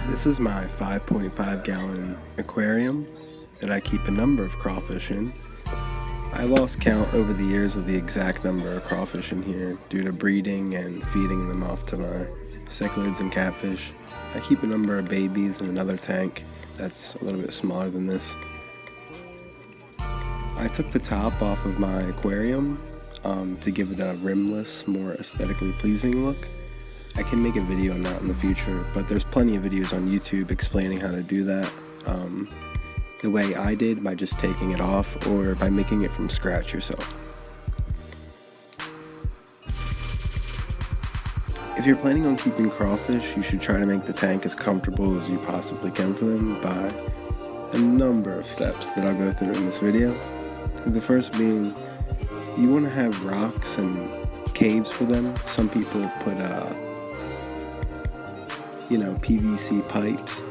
This is my 5.5 gallon aquarium that I keep a number of crawfish in. I lost count over the years of the exact number of crawfish in here due to breeding and feeding them off to my cichlids and catfish. I keep a number of babies in another tank that's a little bit smaller than this. I took the top off of my aquarium to give it a rimless, more aesthetically pleasing look. I can make a video on that in the future, but there's plenty of videos on YouTube explaining how to do that. The way I did, by just taking it off or by making it from scratch yourself. If you're planning on keeping crawfish, you should try to make the tank as comfortable as you possibly can for them by a number of steps that I'll go through in this video. The first being, you want to have rocks and caves for them. Some people put PVC pipes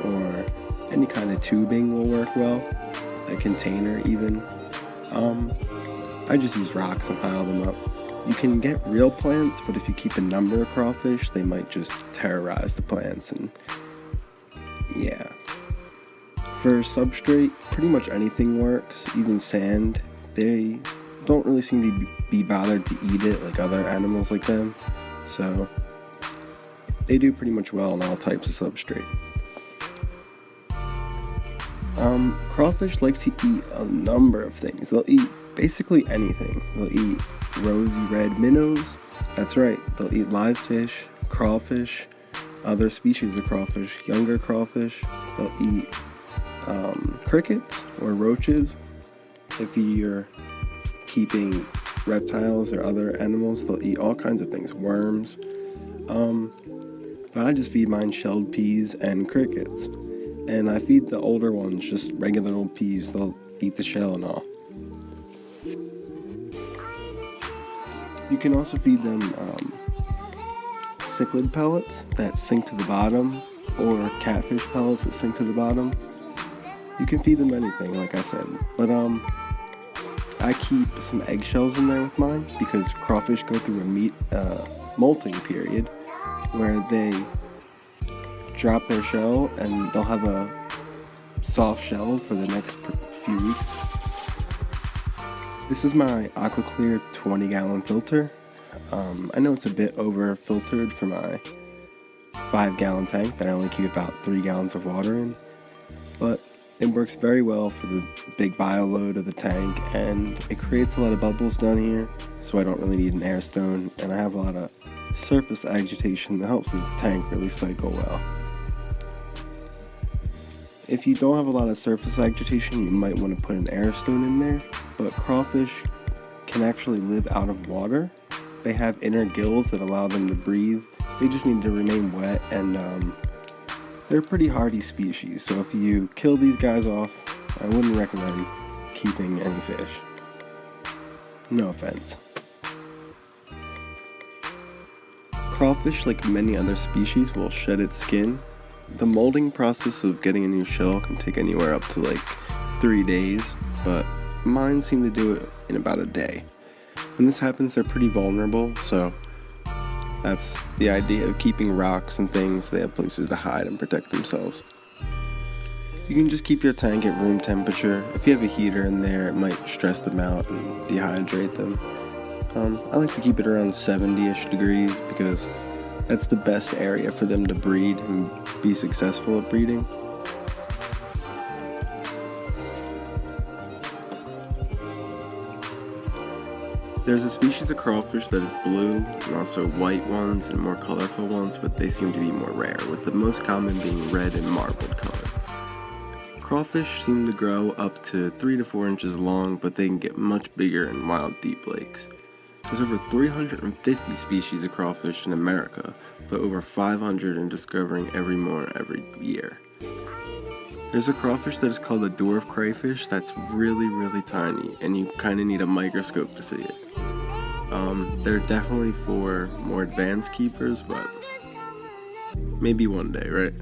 or any kind of tubing will work well, a container even. I just use rocks and pile them up. You can get real plants, but if you keep a number of crawfish, they might just terrorize the plants, and yeah. For substrate, pretty much anything works, even sand. They don't really seem to be bothered to eat it like other animals like them, so they do pretty much well on all types of substrate. Crawfish like to eat a number of things. They'll eat basically anything. They'll eat rosy red minnows. That's right, they'll eat live fish, crawfish, other species of crawfish, younger crawfish. They'll eat crickets or roaches. If you're keeping reptiles or other animals, they'll eat all kinds of things, worms. But I just feed mine shelled peas and crickets. And I feed the older ones just regular old peas. They'll eat the shell and all. You can also feed them cichlid pellets that sink to the bottom, or catfish pellets that sink to the bottom. You can feed them anything, like I said. But I keep some eggshells in there with mine because crawfish go through a molting period where they drop their shell and they'll have a soft shell for the next few weeks. This is my AquaClear 20 gallon filter. I know it's a bit over filtered for my 5 gallon tank that I only keep about 3 gallons of water in, but it works very well for the big bio load of the tank, and it creates a lot of bubbles down here, so I don't really need an air stone, and I have a lot of surface agitation that helps the tank really cycle well. If you don't have a lot of surface agitation, you might want to put an air stone in there, but crawfish can actually live out of water. They have inner gills that allow them to breathe. They just need to remain wet, and they're a pretty hardy species, so if you kill these guys off, I wouldn't recommend keeping any fish. No offense. Crawfish, like many other species, will shed its skin. The molding process of getting a new shell can take anywhere up to like 3 days, but mine seem to do it in about a day. When this happens, they're pretty vulnerable, so that's the idea of keeping rocks and things. They have places to hide and protect themselves. You can just keep your tank at room temperature. If you have a heater in there, it might stress them out and dehydrate them. I like to keep it around 70-ish degrees because that's the best area for them to breed and be successful at breeding. There's a species of crawfish that is blue, and also white ones and more colorful ones, but they seem to be more rare, with the most common being red and marbled color. Crawfish seem to grow up to 3 to 4 inches long, but they can get much bigger in wild, deep lakes. There's over 350 species of crawfish in America, but over 500 and discovering every more every year. There's a crawfish that is called a dwarf crayfish that's really, really tiny, and you kind of need a microscope to see it. They're definitely for more advanced keepers, but maybe one day, right?